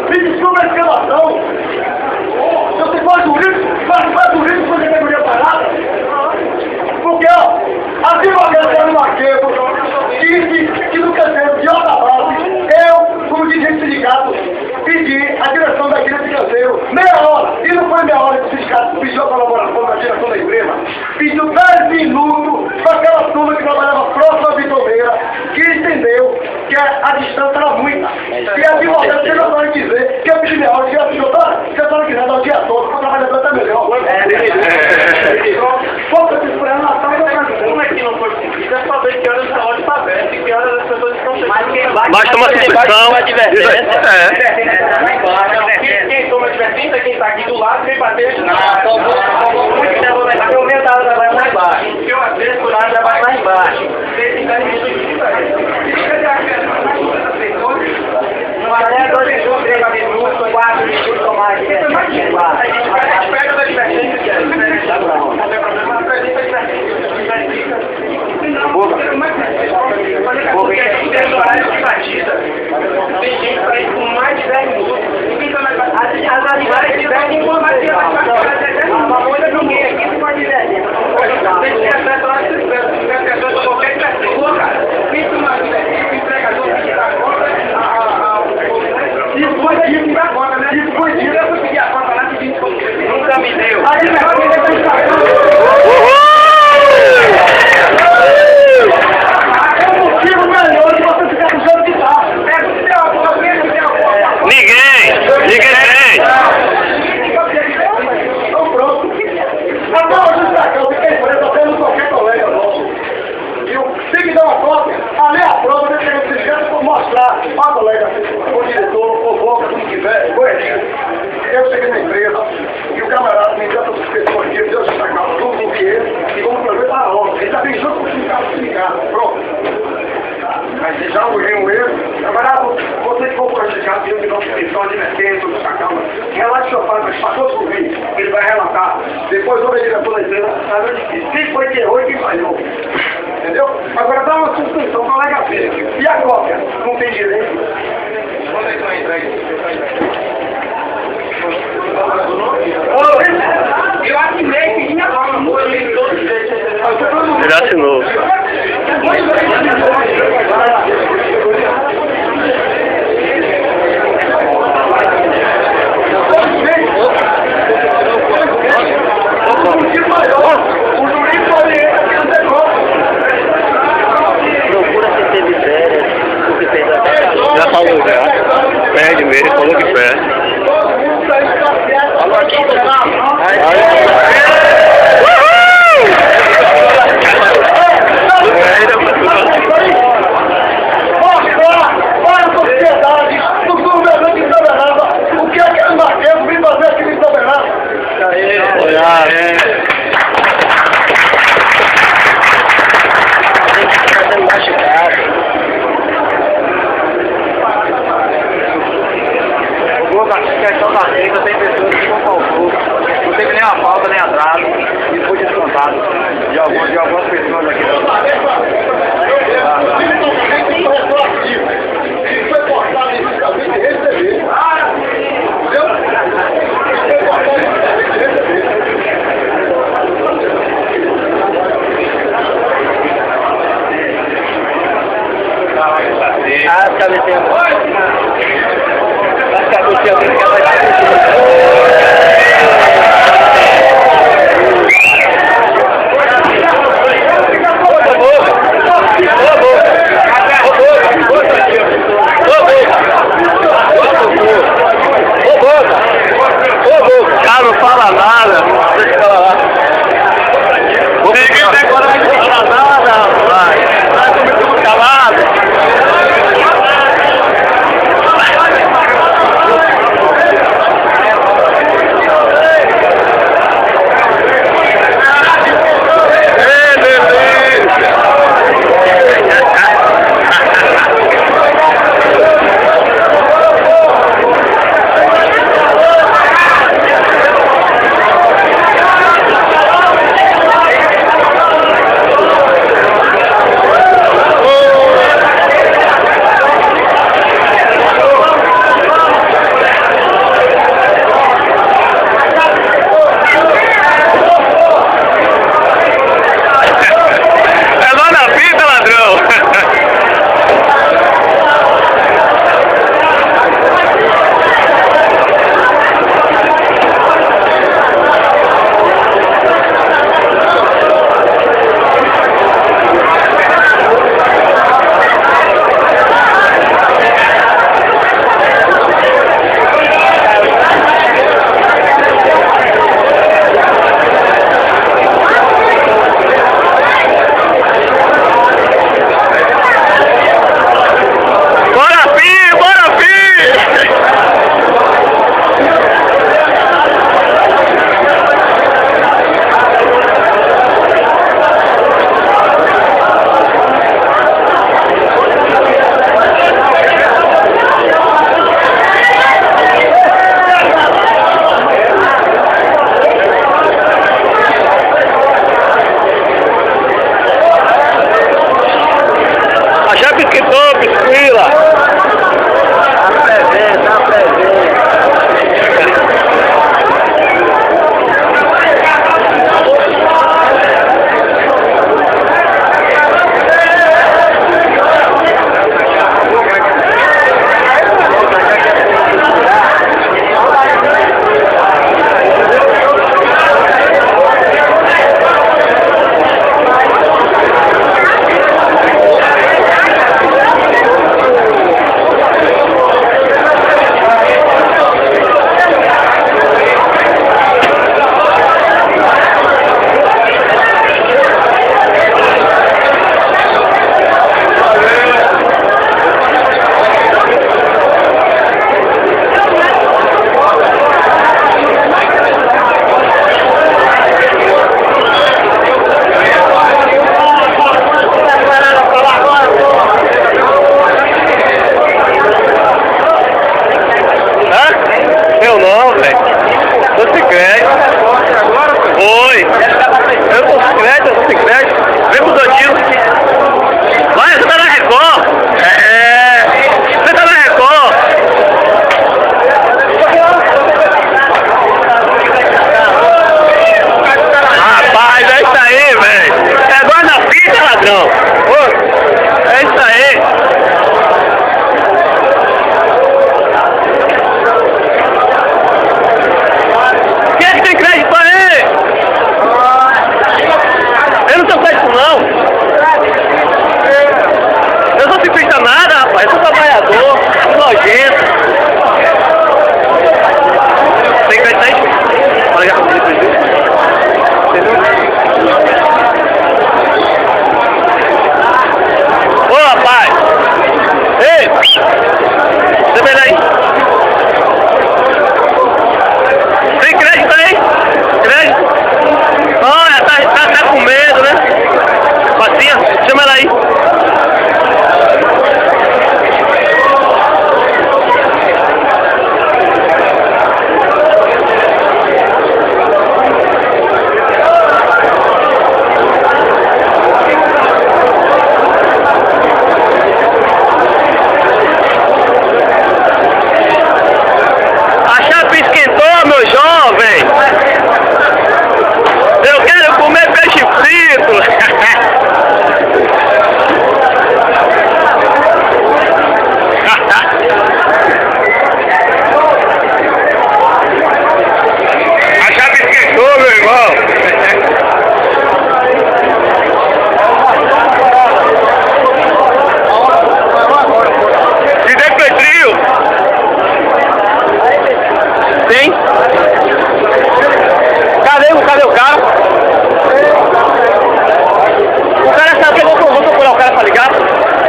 me desculpa a exclamação, você faz jurídico, faz jurídico com a categoria parada, porque ó, a advogada do Marqueiro disse que no canteiro de outra base, eu, como dirigente sindicato, pedi a direção da queria de canteiro, meia hora, e não foi meia hora que o sindicato pediu a colaboração da direção da empresa, pediu 10 minutos para aquela turma que trabalhava próximo à Vitomeira, que entendeu que a distância era muita, e a advogada chegou a hora de dizer que eu pedi meia hora, que eu disse, se a senhora quiser dar o dia todo, para trabalhar até melhor. Pouca se esperando na sala, Como é que não foi cumprido? É só ver que horas a hora está aberta e que horas as pessoas estão chegando. Basta uma suspensão. Quem toma advertência é quem está aqui do lado, vem bater. Não, o meu tá lá embaixo. Se eu acerto, O lado já vai lá embaixo. Não vai até 2 minutos, 3 minutos, 4 minutos, tomar de A gente pega da advertência que é. Não tem problema, apresenta a advertência. Tem gente que está aí com mais de 10 minutos. Ninguém está mais batendo. As animais que dão uma mais de 10 minutos. Uma coisa que ninguém aqui não pode dizer. Tem que ter acesso a qualquer pessoa, cara. Isso não é entregador que dá conta. isso foi dito que dá conta, né? Isso foi dito. Eu fui pedir a conta lá que nunca me deu. Ninguém tem. Então pronto. Agora o destacão fica em frente, apenas qualquer colega nosso. Viu? Tem que dar uma cópia, além a prova, deixa eu dizer, para mostrar para colega, o diretor, o boca, como quiser, eu cheguei na empresa e o camarada me deu essa suspensão aqui, me deu esse destacão, tudo com dinheiro e vamos fazer a obra. Ele já vem junto com o sindicato, pronto. Mas já morreu ele, camarada, você que for prejudicado, eu que não suspensão, advertência, calma. Relate seu pai, mas passou por mim, ele vai relatar. Depois o diretor da empresa, sabe onde disse, quem foi que errou e quem falhou. Entendeu? Agora dá uma suspensão, colega feia. E a cópia? Não tem direito. Quando é que vai entrar isso? Eu assinei, pedi minha nova, amor, eu li todos os direitos. Ele assinou. Procura se teve férias, o que fez a Já falou já. Perde mesmo, falou que perde. Falou aqui, Para a sociedade, do governante de Itaberaba, o que aquele Marquês vem fazer aqui em Itaberaba? Questão da renda, tem pessoas que não faltou, não teve nem a falta nem atraso e foi descontado de algumas pessoas aqui. Isso foi cortado inicialmente e receber. as cabeceiras. As cabeceiras que vai Cara, não fala nada. Deixa eu falar lá. Ninguém tem coragem de falar nada, rapaz. Vai comer tudo calado.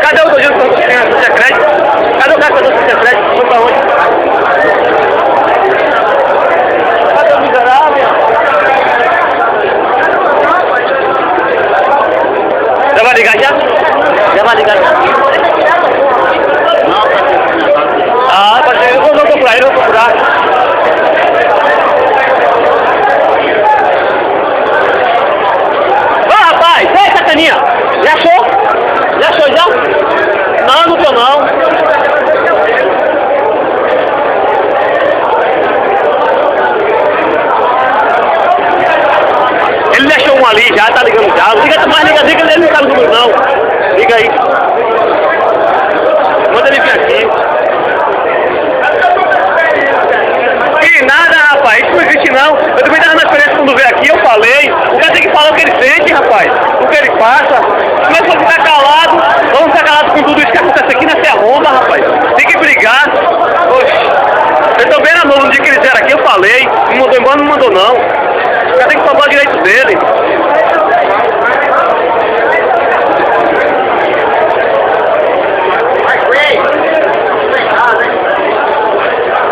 Cadê o Dojinho do Social Crédito? Cadê o cara do Social Crédito? Foi pra onde? Cadê o miserável? Já vai ligar já? Já vai ligar já? Ah, pode ser. Eu vou procurar ele, eu vou procurar. Ô rapaz, ei, sacaninha! Já achou? Já achou já? Não, não tô não. Ele deixou um ali já, tá ligando já. Liga, ele não tá no número não. Liga aí. Manda ele vir aqui. Que nada, rapaz, isso não existe não. Eu também tava na experiência quando veio aqui, eu falei. O cara tem que falar o que ele sente, rapaz. O que ele passa. Se nós for ficar calado, vamos ficar calados com tudo isso que acontece aqui nessa arromba, rapaz. Tem que brigar. Oxe, vocês estão vendo a mão no dia que eles vieram aqui, eu falei. Me mandou embora, não mandou não. O cara tem que tomar o direito dele.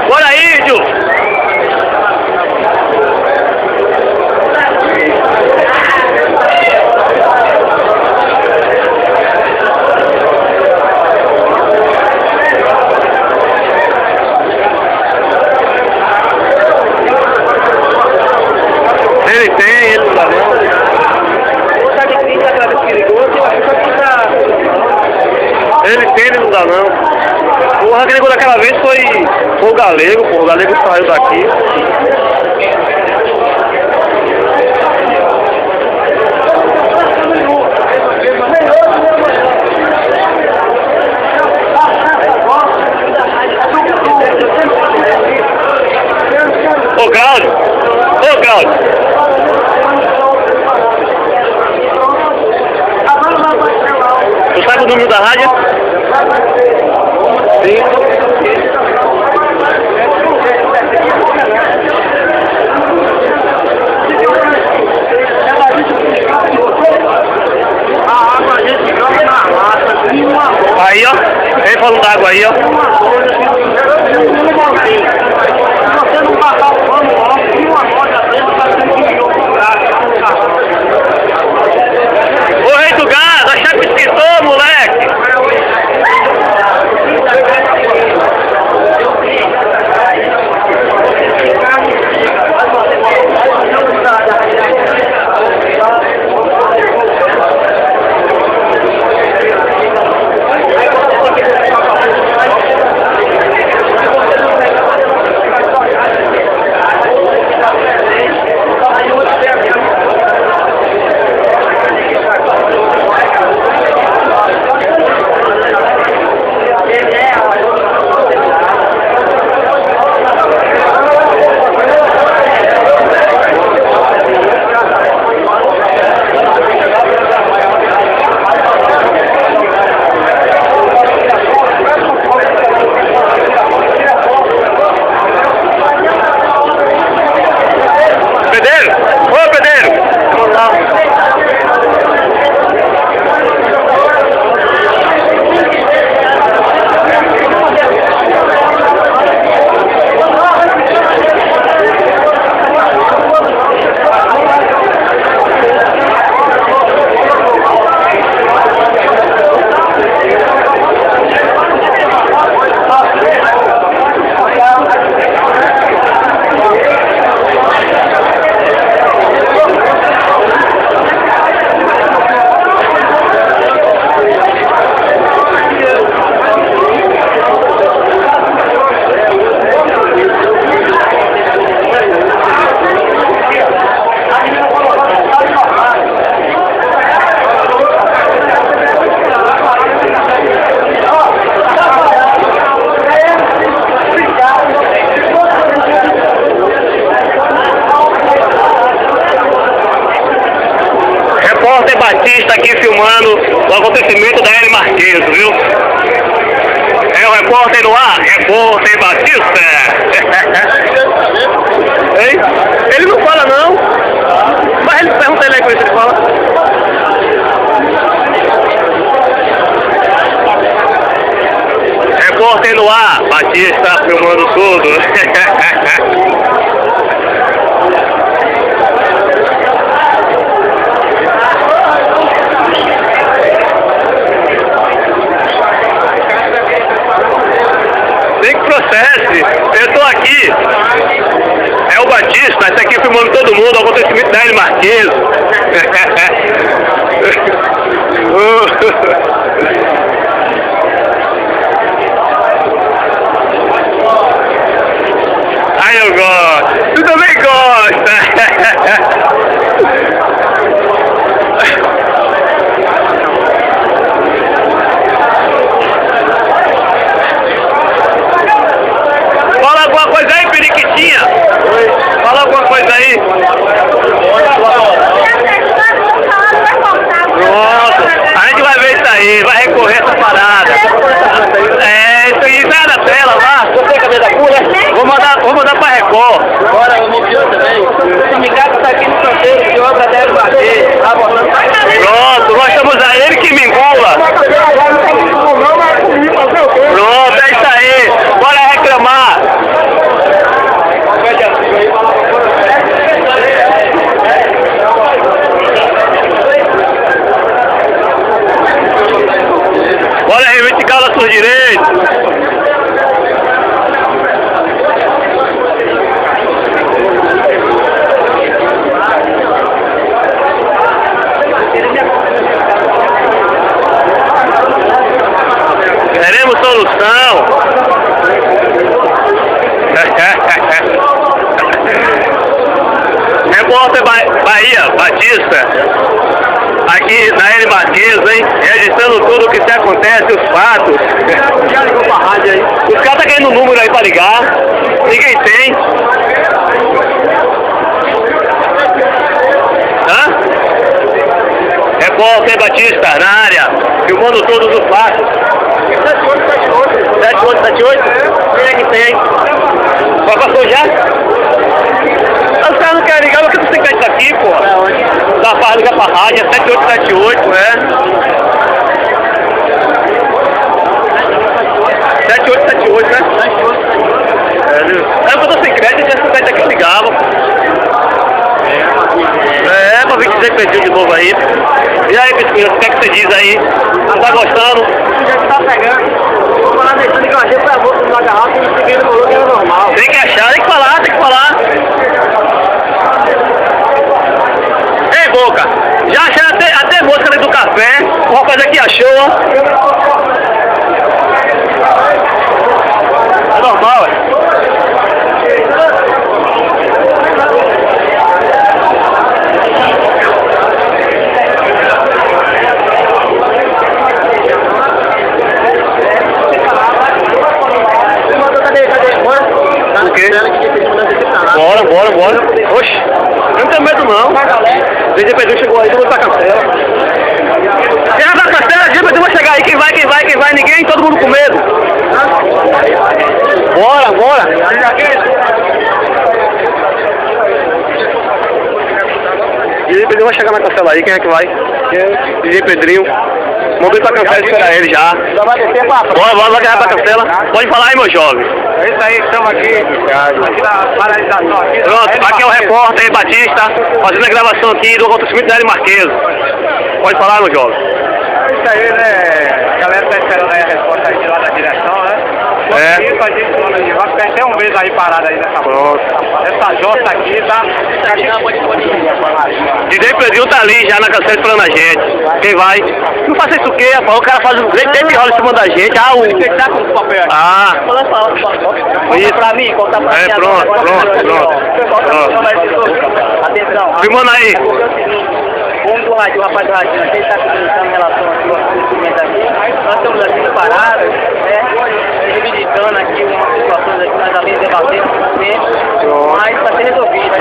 Bora aí, Ju! Ele tem, ele não dá não. Ele tem, ele não dá não. O que negou daquela vez foi o Galego, pô. O Galego saiu daqui. Ô Cláudio! Ô Cláudio! Tu sabe o número da rádio? Sim. Aí, ó. Ele falando d'água aí, ó. Se você não passar o pano logo, tem uma loja dentro, tá sendo milhão por prazo. Ô rei do gado, a chave esquentou, moleque! Repórter Batista aqui filmando o acontecimento da L Marqueso, viu? É o repórter no ar, repórter Batista. Hein? Ele não fala não, mas ele pergunta ele aí como ele fala. no ar, Batista filmando tudo. Tem que processe. Eu tô aqui. É o Batista, esse aqui filmando todo mundo, o acontecimento da L. Marquês. Ai, eu gosto. Tu também gosta. Fala alguma coisa aí, periquitinha. Fala alguma coisa aí. Pronto. A gente vai ver isso aí, vai recorrer essa parada. É, isso aí sai da tela lá. Você cabeça da cura? Vou mandar pra Record. Agora o motivo também. O sindicato está aqui no canteiro de obra deve bater. Pronto, nós estamos a ele que me engula. Pronto, é isso aí. Bora reclamar. Bora reivindicar nossos direitos. Queremos solução. Repórter Bahia, Batista, aqui na L. Marquês, hein? Registrando tudo o que se acontece, os fatos. Já ligou pra rádio aí? Os caras tá querendo um número aí pra ligar. Ninguém tem. Hã? Repórter Batista, na área, filmando todos os fatos. 78? Quem é que tem? Já passou já? Os caras não querem ligar, porque tu tem que estar aqui, pô. Da barra ligar pra rádio, é 7878, né? 7878, né? É que eu tô sem crédito, tinha 50 aqui eu ligava. É, pra vir dizer que pediu de novo aí. E aí, Pisquinha, o que é que você diz aí? Não tá gostando? O já tá pegando. Vou falar deixando que eu achei pra boca numa garrafa e o seguinte falou que era normal. Tem que achar, tem que falar, tem que falar. Ei, Boca, já achei até música dentro do café. O rapaz aqui achou, ó. É normal, é? O quê? Bora. Oxi, eu não tenho medo não. Desde o Pedro chegou aí, eu vou pra cancela. Quem vai pra cancela, Gil, eu vou chegar aí. Quem vai, ninguém, todo mundo com medo. Bora. DJ Pedrinho vai chegar na cancela aí, quem é que vai? DJ Pedrinho. Vamos ver pra cancela e esperar ele já. Bora, vai ganhar pra cancela. Pode falar aí, meu jovem. É isso aí, estamos aqui na paralisação aqui. Pronto, aqui é o repórter Batista, fazendo a gravação aqui do acontecimento da L. Marquês. Pode falar, meu jovem. É isso aí, né? A galera tá esperando aí a resposta aí lá da direção, né? É. Isso a gente vai ficar até um mês aí parado aí nessa Pronto. Essa Jota aqui tá. DJ Pedrinho tá ali já na cancela esperando a gente. Quem vai? Não faça isso o quê, rapaz? O cara faz um tempo rola em cima da gente. Ah, o... Você tá com o papel aqui? Ah. Conta pra mim, conta pra mim. É, pronto. Atenção. Filmando aí. Do rádio, o rapaz do rádio, ele está comunicando em relação ao acontecimento aqui. Nós estamos aqui separados, reivindicando aqui umas situações aqui, nós além de debater mas para ser resolvido,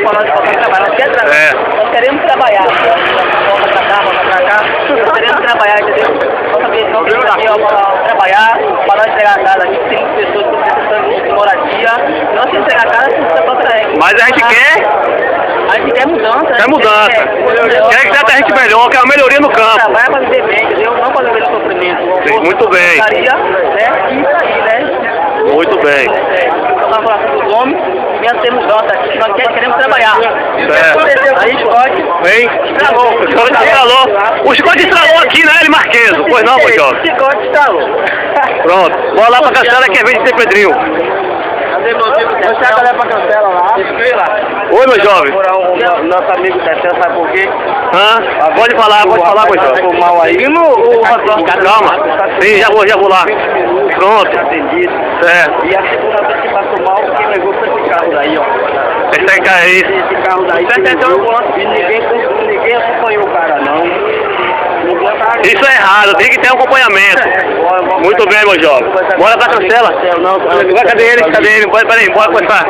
falando de qualquer trabalho. Nós queremos trabalhar. Volta pra cá, nós queremos trabalhar, entendeu? Nossa visão aqui é trabalhar, para nós entregar a casa aqui, tem pessoas que estão precisando de moradia, nós temos que entregar a casa, precisa contra ele. Mas a gente quer... A gente quer mudança. Quer mudança. Quer que trate a gente melhor, quer uma melhoria no campo. Trabalhar para viver bem, entendeu? Não para viver de sofrimento. Muito bem. Né? E isso aí, né? Muito bem. Nós falamos dos homens, mesmo ter mudança aqui, nós queremos trabalhar. Aí, Chicote. Bem, o Chicote estralou. O Chicote estralou aqui na L Marqueso, pois não, meu jovem? O Chicote estralou. Pronto, bora lá pra Cancela que é vez de ser Pedrinho. Vou chegar a galera pra Cancela lá. Oi, meu jovem. O nosso amigo Cancela, sabe por quê? Hã? Pode falar, meu jovem. Mal aí. Calma. Sim, já vou lá. Pronto. Certo. E a segunda vez que passou mal, quem levou foi esse carro daí, ó. Esse aí. Esse carro daí. E ninguém acompanhou o cara, não. Isso é errado, tem que ter um acompanhamento. Muito bem, meu jovem. Bora pra Cancela. Cadê ele? Peraí, bora começar.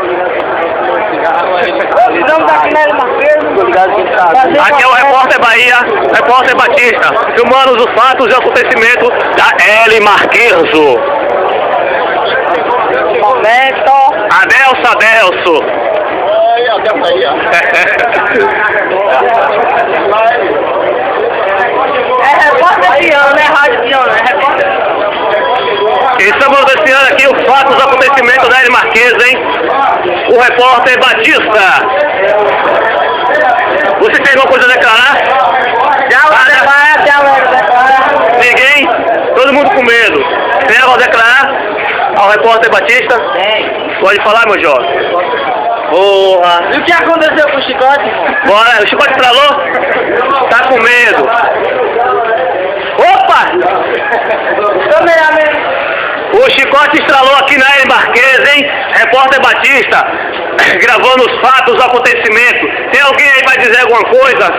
Estamos aqui na L Marqueso. Aqui é o Repórter Bahia, Repórter Batista, filmando os fatos e acontecimentos da L Marqueso. Momento. Adelso. É repórter de ano, não é rádio de ano, é repórter. Estamos noticiando aqui os fatos e acontecimentos da L Marqueso, hein? O Repórter Batista. Você tem alguma coisa a declarar? Ninguém? Todo mundo com medo. Tem algo a declarar ao Repórter Batista? Tem. Pode falar, meu jovem. Porra. E o que aconteceu com o Chicote, irmão? Bora, o Chicote estralou? Tá com medo. Opa! O Chicote estralou aqui na L Marqueso, hein? Repórter Batista, gravando os fatos, os acontecimentos. Tem alguém aí que vai dizer alguma coisa?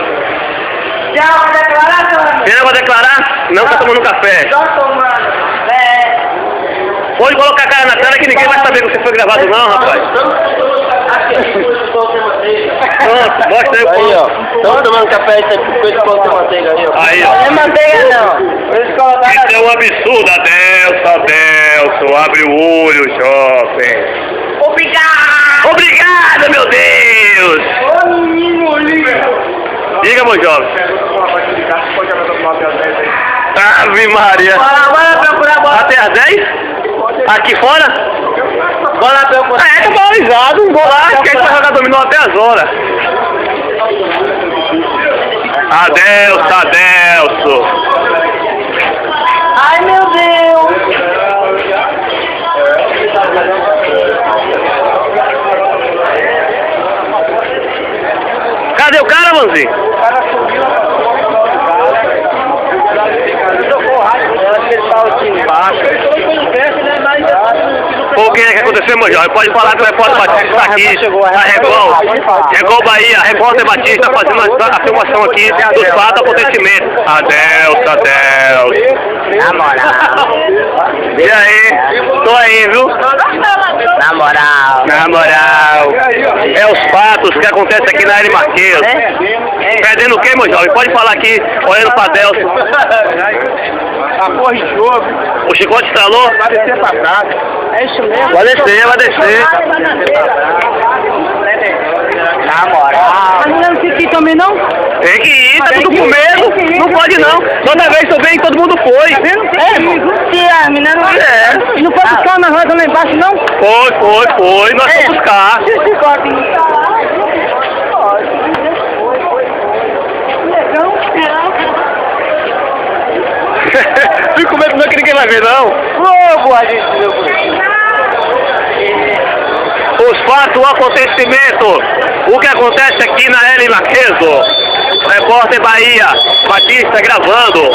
Já vai declarar, seu Tem algo a declarar? Não, tá tomando café. Só tomando. Pode colocar a cara na tela que ninguém vai saber que você foi gravado não, rapaz. Pronto, mostra aí o Aí, ó. pão. Estamos tomando café com esse pão de manteiga aí, ó. Aí, ó. Não é manteiga, não. Eles colocaram Isso é um absurdo, Adelso. Abre o olho, jovem. Obrigado! Obrigado, meu Deus! Ô, menino lindo! Diga, meu jovem. Ave Maria. Bora procurar, bora. Até às 10? Aqui fora? Bora procurar. Ah, é, tá valorizado. Vou lá, quem vai jogar dominó até as horas. Adelso. Ai, meu Deus! Cadê o cara, Manzinho? O cara subiu. Ele tocou o rádio, eu acho que ele tava aqui embaixo. O que é que aconteceu, meu jovem? Pode falar que o Repórter Batista está aqui, na Record Bahia, Repórter Batista fazendo a filmação aqui dos fatos e acontecimentos. Adelso. Na moral. E aí? Tô aí, viu? Na moral. Na moral. É os fatos que acontecem aqui na L Marqueso. Perdendo o quê, meu jovem? Pode falar aqui, olhando pra Adelso. A porra de jogo. O Chicote estralou? Vai descer pra trás. É isso mesmo? Vai descer. Na moral. Mas não fica aqui também, não? Tem que ir, tá tudo com medo. Não pode não. Toda vez que eu venho, todo mundo foi. Se a menina não... É. E não foi buscar na roda lá embaixo, não? Foi. Nós vamos buscar. Se o Chicote não tá lá... Fico com medo que ninguém vai ver, não. Logo a gente viu por isso. Os fatos, o acontecimento. O que acontece aqui na L Marqueso. Repórter Bahia, Batista gravando.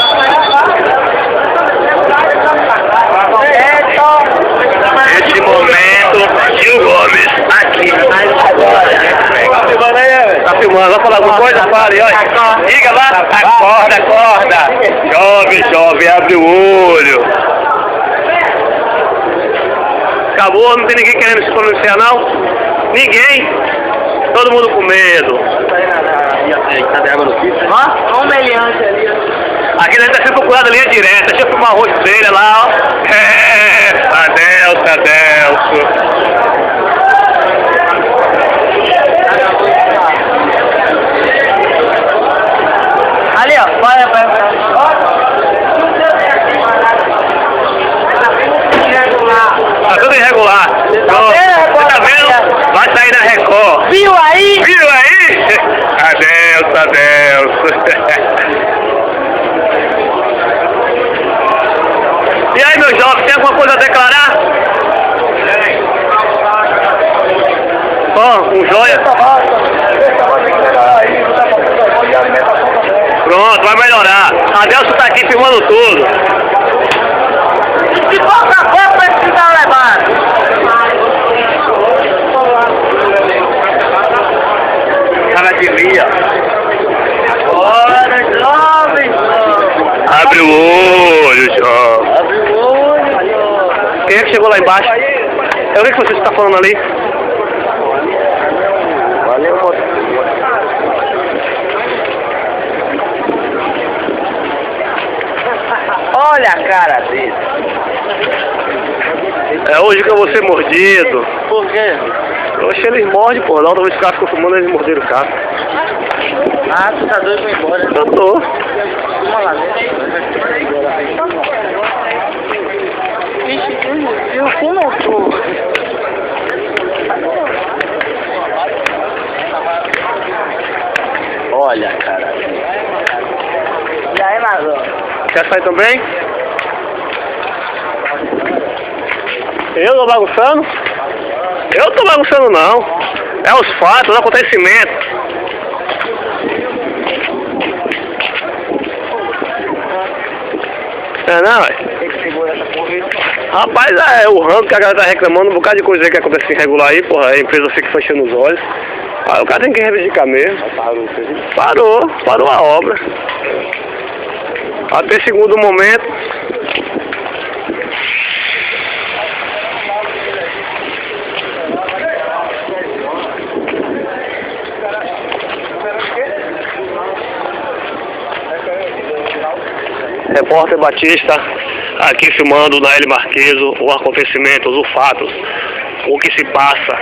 Neste momento, Gil Gomes aqui. Tá filmando, vai falar alguma coisa? Fale, olha. Diga lá. Acorda. Jovem, abre o olho. Acabou, não tem ninguém querendo se pronunciar, não? Ninguém? Todo mundo com medo. Cadê a água no piso? Ó, meliante ali. Aqui deve estar sendo procurada linha direta. Deixa eu filmar a rosteira lá, ó. Adelso. Ali, ó. Vai. aí, meu jovem, tem alguma coisa a declarar? Ó, um joia. Pronto, vai melhorar. Adelson tá aqui filmando tudo. E pouco a pouco vai precisar levar. Cara de Lia. Bora, jovem! Abre o olho, jovem. Abre o olho, jovem. Quem é que chegou lá embaixo? É o que você está falando ali? Valeu, moço. Olha a cara dele. É hoje que eu vou ser mordido. Por quê? Oxe, eles mordem, porra. Da outra vez que o cara ficou fumando, eles morderam o cara. Ah, tu tá doido pra ir embora? Eu tô. Vamos lá, Ixi, eu não tô. Olha, cara. E aí, Mazão? Quer sair também? Eu tô bagunçando? Eu tô bagunçando não. É os fatos, os acontecimentos. É não, é? Rapaz, o ramo que a galera tá reclamando, um bocado de coisa aí que acontece irregular aí, porra, a empresa fica fechando os olhos. Aí o cara tem que reivindicar mesmo. Parou a obra. Até segundo momento. Repórter Batista, aqui filmando na L Marqueso o acontecimento, os fatos, o que se passa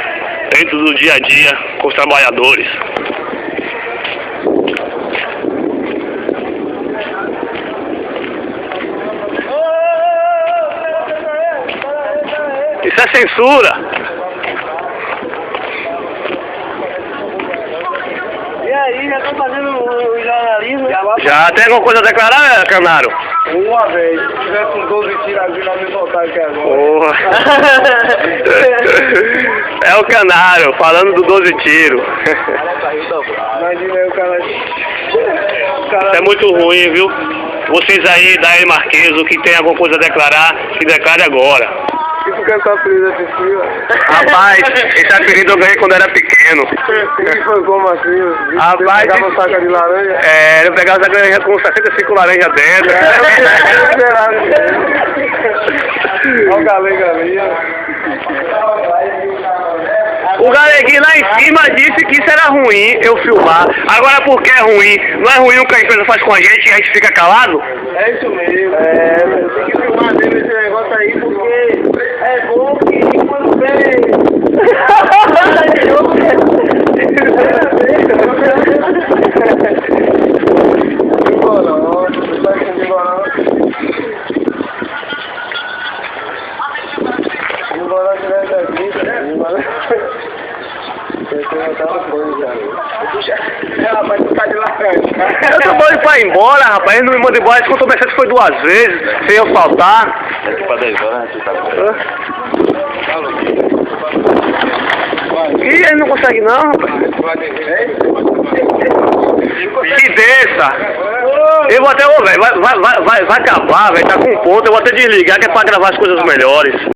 dentro do dia a dia com os trabalhadores. Isso é censura. E aí, já tô fazendo o jornalismo? Já tem alguma coisa a declarar, Canaro? Uma vez, se tiver com 12 tiros ali, não me voltar aqui agora. Porra. É o Canário, falando do 12 tiros. Imagina aí o cara... Isso é muito ruim, viu? Vocês aí da L Marqueso, que tem alguma coisa a declarar, se declare agora. E por que essa apelido é possível? Rapaz, esse apelido eu ganhei quando era pequeno. E foi como assim? Rapaz, Você pegava saca de laranja? eu pegava essa laranja com 65 laranja dentro. Olha o galinha. O galeguinho lá em cima disse que isso era ruim, eu filmar. Agora por que é ruim? Não é ruim o que a empresa faz com a gente e a gente fica calado? É isso mesmo. Tem que filmar mesmo esse negócio aí, porque é bom que quando vem... Rapaz, tu tá de laranja. Eu tô bom pra ir embora, rapaz. Ele não me manda embora, escutou mensagem foi 2 vezes, sem eu faltar. Daqui pra 10 horas, tu tá Ih, ele não consegue não, rapaz. Que desça. Eu vou até, ô velho, vai acabar, velho, tá com ponto, eu vou até desligar que é pra gravar as coisas melhores.